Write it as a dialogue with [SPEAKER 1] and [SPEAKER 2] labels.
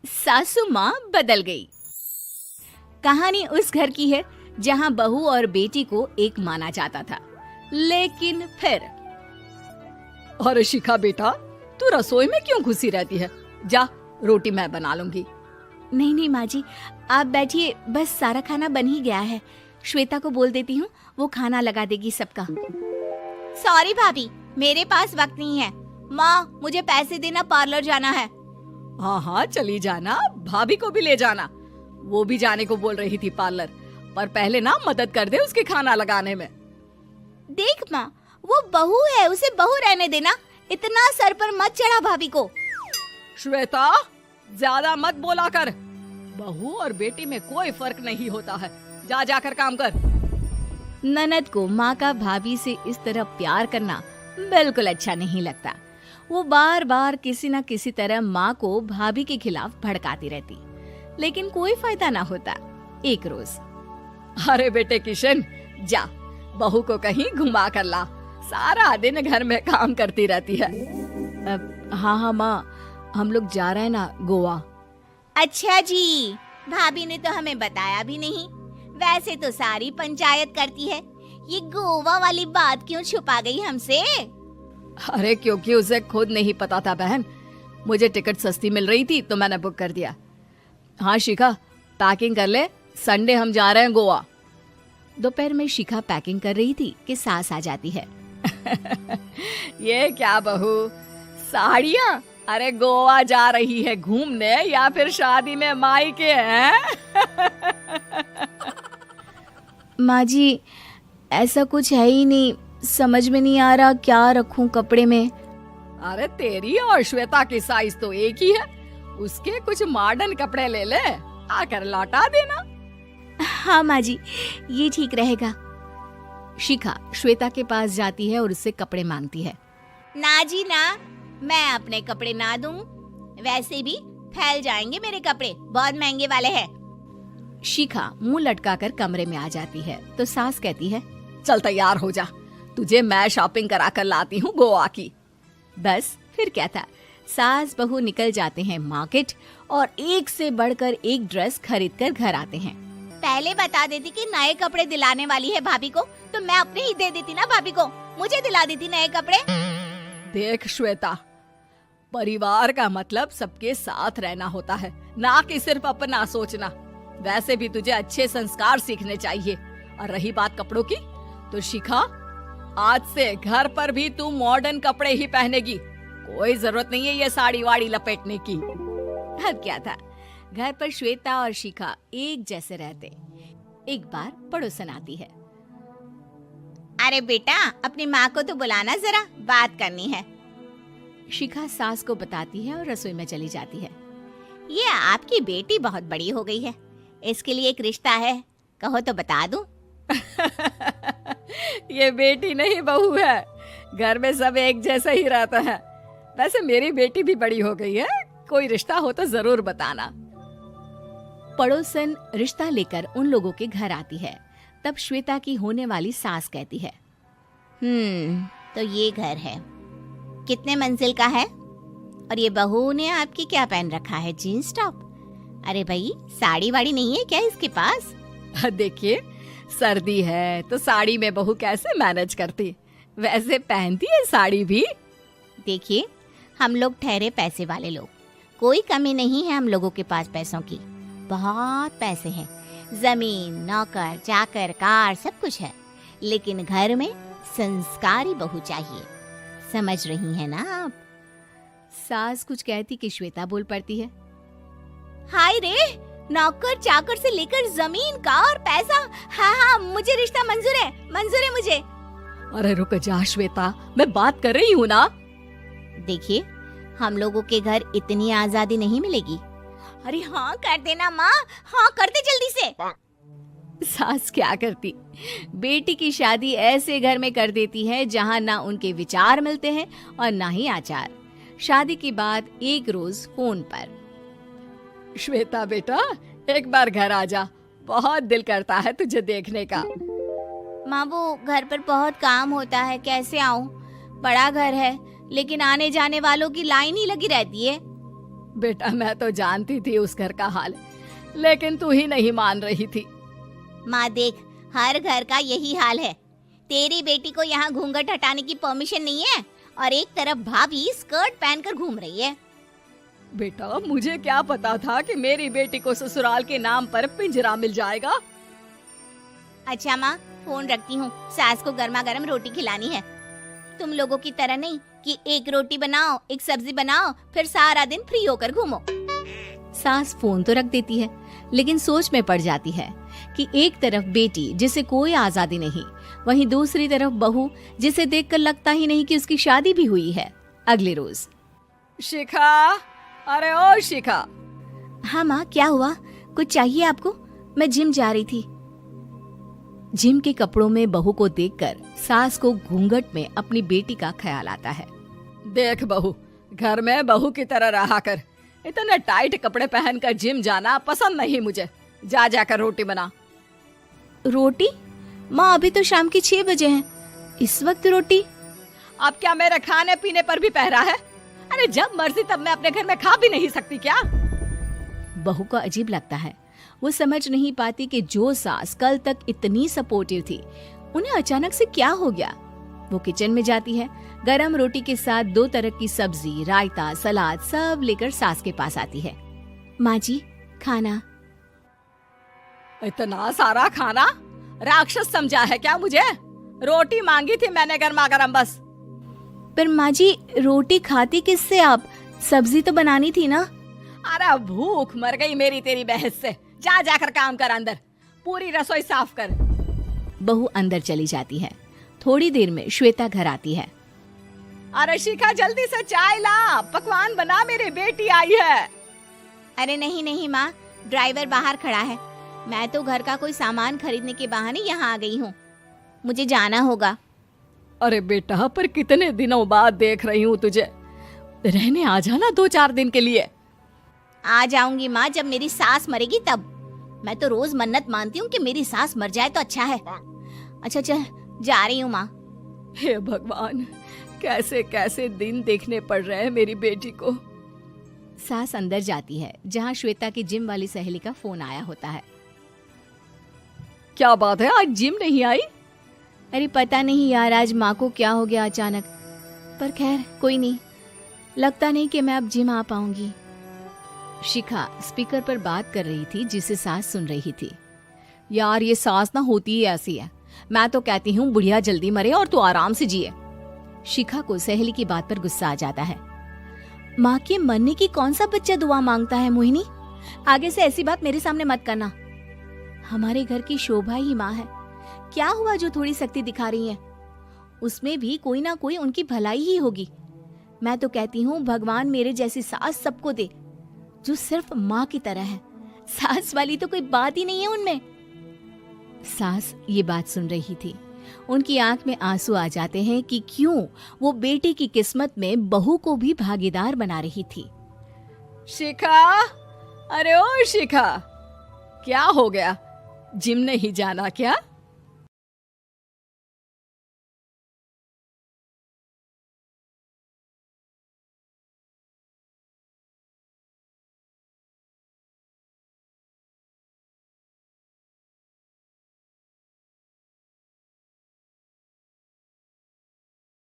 [SPEAKER 1] सासू माँ बदल गई। कहानी उस घर की है जहाँ बहू और बेटी को एक माना जाता था, लेकिन फिर
[SPEAKER 2] अरे शिखा बेटा, तू रसोई में क्यों घुसी रहती है? जा, रोटी मैं बना लूंगी।
[SPEAKER 1] नहीं नहीं माँ जी, आप बैठिए, बस सारा खाना बन ही गया है। श्वेता को बोल देती हूँ, वो खाना लगा देगी सबका। सॉरी भाभी, मेरे पास वक्त नहीं है। माँ, मुझे पैसे देना, पार्लर जाना है।
[SPEAKER 2] हाँ हाँ चली जाना, भाभी को भी ले जाना। वो भी जाने को बोल रही थी पार्लर, पर पहले ना मदद कर दे उसके खाना लगाने में।
[SPEAKER 1] देख माँ, वो बहू है, उसे बहू रहने देना, इतना सर पर मत चढ़ा भाभी को।
[SPEAKER 2] श्वेता, ज्यादा मत बोला कर। बहू और बेटी में कोई फर्क नहीं होता है। जा जाकर काम कर।
[SPEAKER 1] ननद को माँ का भाभी से इस तरह प्यार करना बिल्कुल अच्छा नहीं लगता। वो बार बार किसी न किसी तरह माँ को भाभी के खिलाफ भड़काती रहती, लेकिन कोई फायदा ना होता। एक रोज,
[SPEAKER 2] अरे बेटे किशन, जा बहू को कहीं घुमा कर ला, सारा दिन घर में काम करती रहती है।
[SPEAKER 1] हाँ हाँ माँ, हम लोग जा रहे हैं ना गोवा। अच्छा जी, भाभी ने तो हमें बताया भी नहीं। वैसे तो सारी पंचायत करती है, ये गोवा वाली बात क्यों छुपा गई हमसे?
[SPEAKER 2] अरे क्योंकि उसे खुद नहीं पता था बहन। मुझे टिकट सस्ती मिल रही थी तो मैंने बुक कर दिया। हाँ शिखा, पैकिंग कर ले, संडे हम जा रहे हैं गोवा।
[SPEAKER 1] दोपहर में शिखा पैकिंग कर रही थी कि सास आ जाती है।
[SPEAKER 2] ये क्या बहू, साड़ियाँ? अरे गोवा जा रही है घूमने या फिर शादी में मायके हैं?
[SPEAKER 1] माँ जी, ऐसा कुछ है ही नहीं, समझ में नहीं आ रहा क्या रखूं कपड़े में।
[SPEAKER 2] अरे तेरी और श्वेता की साइज तो एक ही है, उसके कुछ मॉडर्न कपड़े ले ले, आकर लौटा देना।
[SPEAKER 1] हाँ माँ जी, ये ठीक रहेगा। शिखा श्वेता के पास जाती है और उससे कपड़े मांगती है। ना जी ना, मैं अपने कपड़े ना दूं, वैसे भी फैल जाएंगे मेरे कपड़े, बहुत महंगे वाले हैं। शिखा मुंह लटकाकर कमरे में आ जाती है तो सास कहती है,
[SPEAKER 2] चल तैयार हो जा, तुझे मैं शॉपिंग करा कर लाती हूँ गोवा की।
[SPEAKER 1] बस फिर क्या था, सास बहू निकल जाते हैं मार्केट और एक से बढ़कर एक ड्रेस खरीद कर घर आते हैं। पहले बता देती कि नए कपड़े दिलाने वाली है भाभी को, तो मैं अपने ही दे देती ना भाभी को, मुझे दिला देती नए कपड़े।
[SPEAKER 2] देख श्वेता, परिवार का मतलब सबके साथ रहना होता है, ना कि सिर्फ अपना सोचना। वैसे भी तुझे अच्छे संस्कार सीखने चाहिए। और रही बात कपड़ों की, तो शिखा, आज से घर पर भी तू मॉडर्न कपड़े ही पहनेगी। कोई जरूरत नहीं है ये साड़ी वाड़ी लपेटने की।
[SPEAKER 1] अब क्या था, घर पर श्वेता और शिखा एक जैसे रहते। एक बार पड़ोसन आती है। अरे बेटा, अपनी माँ को तो बुलाना जरा, बात करनी है। शिखा सास को बताती है और रसोई में चली जाती है। ये आपकी बेटी बहुत बड़ी हो गई है, इसके लिए एक रिश्ता है, कहो तो बता दूं।
[SPEAKER 2] ये बेटी नहीं बहू है, घर में सब एक जैसा ही रहता है। वैसे मेरी बेटी भी बड़ी हो गई है, कोई रिश्ता हो तो जरूर बताना।
[SPEAKER 1] पड़ोसन रिश्ता लेकर उन लोगों के घर आती है। तब श्वेता की होने वाली सास कहती है, तो ये घर है, कितने मंजिल का है? और ये बहू ने आपकी क्या पहन रखा है, जीन्स टॉप? अरे भाई, साड़ी वाड़ी नहीं है क्या इसके पास?
[SPEAKER 2] देखिए, सर्दी है तो साड़ी में बहू कैसे मैनेज करती, वैसे पहनती है साड़ी भी।
[SPEAKER 1] देखिए, हम लोग ठहरे पैसे वाले लोग, कोई कमी नहीं है हम लोगों के पास पैसों की, बहुत पैसे हैं, जमीन, नौकर चाकर, कार, सब कुछ है, लेकिन घर में संस्कारी बहू चाहिए। समझ रही हैं ना आप? सास कुछ कहती कि श्वेता बोल पड़ती है, हाय रे, नौकर चाकर से लेकर जमीन, कार, पैसा, हाँ हाँ मुझे रिश्ता मंजूर है मुझे।
[SPEAKER 2] अरे रुक जा श्वेता, मैं बात कर रही हूँ ना।
[SPEAKER 1] देखिए, हम लोगों के घर इतनी आजादी नहीं मिलेगी। अरे हाँ कर देना माँ, हाँ कर दे जल्दी से। सास क्या करती, बेटी की शादी ऐसे घर में कर देती है जहाँ ना उनके विचार मिलते हैं और ना ही आचार। शादी के बाद एक रोज फोन पर,
[SPEAKER 2] श्वेता बेटा, एक बार घर आ जा, बहुत दिल करता है तुझे देखने का।
[SPEAKER 1] माँ, वो घर पर बहुत काम होता है, कैसे आऊँ? बड़ा घर है, लेकिन आने जाने वालों की लाइन ही लगी रहती है।
[SPEAKER 2] बेटा मैं तो जानती थी उस घर का हाल, लेकिन तू ही नहीं मान रही थी।
[SPEAKER 1] माँ देख, हर घर का यही हाल है। तेरी बेटी को यहाँ घूंघट हटाने की परमिशन नहीं है और एक तरफ भाभी स्कर्ट पहनकर घूम रही है।
[SPEAKER 2] बेटा मुझे क्या पता था कि मेरी बेटी को ससुराल के नाम पर पिंजरा मिल जाएगा।
[SPEAKER 1] अच्छा माँ, फोन रखती हूँ, सास को गर्मा गर्म रोटी खिलानी है। तुम लोगों की तरह नहीं कि एक रोटी बनाओ, एक सब्जी बनाओ, फिर सारा दिन फ्री होकर घूमो। सास फोन तो रख देती है, लेकिन सोच में पड़ जाती है कि एक तरफ बेटी जिसे कोई आजादी नहीं, वहीं दूसरी तरफ बहू जिसे देखकर लगता ही नहीं कि उसकी शादी भी हुई है। अगले रोज।
[SPEAKER 2] शिखा, अरे ओ शिखा।
[SPEAKER 1] हाँ माँ, क्या हुआ? कुछ चाहिए आपको? मैं जिम जा रही थी। जिम के कपड़ों में बहू को देखकर सास को घूंघट में अपनी बेटी का ख्याल आता है।
[SPEAKER 2] देख बहू, घर में बहू की तरह रहा कर। इतने टाइट कपड़े पहनकर जिम जाना पसंद नहीं मुझे। जा जाकर रोटी बना।
[SPEAKER 1] रोटी? माँ अभी तो शाम के 6 बजे हैं, इस वक्त रोटी?
[SPEAKER 2] अब क्या मेरे खाने पीने पर भी पहरा है? अरे जब मर्जी तब मैं अपने घर में खा भी नहीं सकती क्या?
[SPEAKER 1] बहू को अजीब लगता है। वो समझ नहीं पाती कि जो सास कल तक इतनी सपोर्टिव थी, उन्हें अचानक से क्या हो गया। वो किचन में जाती है, गरम रोटी के साथ 2 तरह की सब्जी, रायता, सलाद सब लेकर सास के पास आती है। माँ जी, खाना।
[SPEAKER 2] इतना सारा खाना? राक्षस समझा है क्या मुझे? रोटी मांगी थी मैंने गर्मा गर्म बस।
[SPEAKER 1] पर माँ जी, रोटी खाती किससे आप? सब्जी तो बनानी थी ना।
[SPEAKER 2] अरे भूख मर गई मेरी तेरी बहस से। जा जाकर काम कर, अंदर पूरी रसोई साफ कर।
[SPEAKER 1] बहू अंदर चली जाती है। थोड़ी देर में श्वेता घर आती है।
[SPEAKER 2] अरे शिखा जल्दी से चाय ला, पकवान बना, मेरी बेटी आई है।
[SPEAKER 1] अरे नहीं नहीं माँ, ड्राइवर बाहर खड़ा है। मैं तो घर का कोई सामान खरीदने के बहाने यहाँ आ गई हूँ, मुझे जाना होगा।
[SPEAKER 2] अरे बेटा, पर कितने दिनों बाद देख रही हूँ तुझे, रहने आ जाना 2-4 दिन के लिए।
[SPEAKER 1] आ जाऊंगी माँ, जब मेरी सास मरेगी तब। मैं तो रोज मन्नत मानती हूँ कि मेरी सास मर जाए तो अच्छा है। अच्छा चल, जा रही हूँ माँ।
[SPEAKER 2] हे भगवान, कैसे कैसे दिन देखने पड़ रहे हैं मेरी बेटी को।
[SPEAKER 1] सास अंदर जाती है, जहाँ श्वेता की जिम वाली सहेली का फोन आया होता है।
[SPEAKER 2] क्या बात है, आज जिम नहीं आई?
[SPEAKER 1] अरे पता नहीं यार, आज माँ को क्या हो गया अचानक। पर खैर कोई नहीं, लगता नहीं कि मैं अब जिम आ पाऊंगी। शिखा स्पीकर पर बात कर रही थी, जिसे सास सुन रही थी।
[SPEAKER 2] यार ये सास ना होती ही ऐसी है। मैं तो कहती हूँ बुढ़िया जल्दी मरे और तू आराम से जिए।
[SPEAKER 1] शिखा को सहेली की बात पर गुस्सा आ जाता है। माँ के मरने की कौन सा बच्चा दुआ मांगता है मोहिनी? आगे से ऐसी बात मेरे सामने मत करना। हमारे घर की शोभा ही माँ है। क्या हुआ जो थोड़ी सख्ती दिखा रही है? उसमें भी कोई ना कोई उनकी भलाई ही होगी। मैं तो कहती हूँ भगवान मेरे जैसी सास सबको दे, जो सिर्फ माँ की तरह है। सास वाली तो कोई बात ही नहीं है उनमें। सास ये बात सुन रही थी। उनकी आंख में आंसू आ जाते हैं कि क्यों वो बेटी की किस्मत में बहू को भी भागीदार बना रही थी।
[SPEAKER 2] शिखा, अरे ओ शिखा, क्या हो गया? जिम नहीं जाना क्या?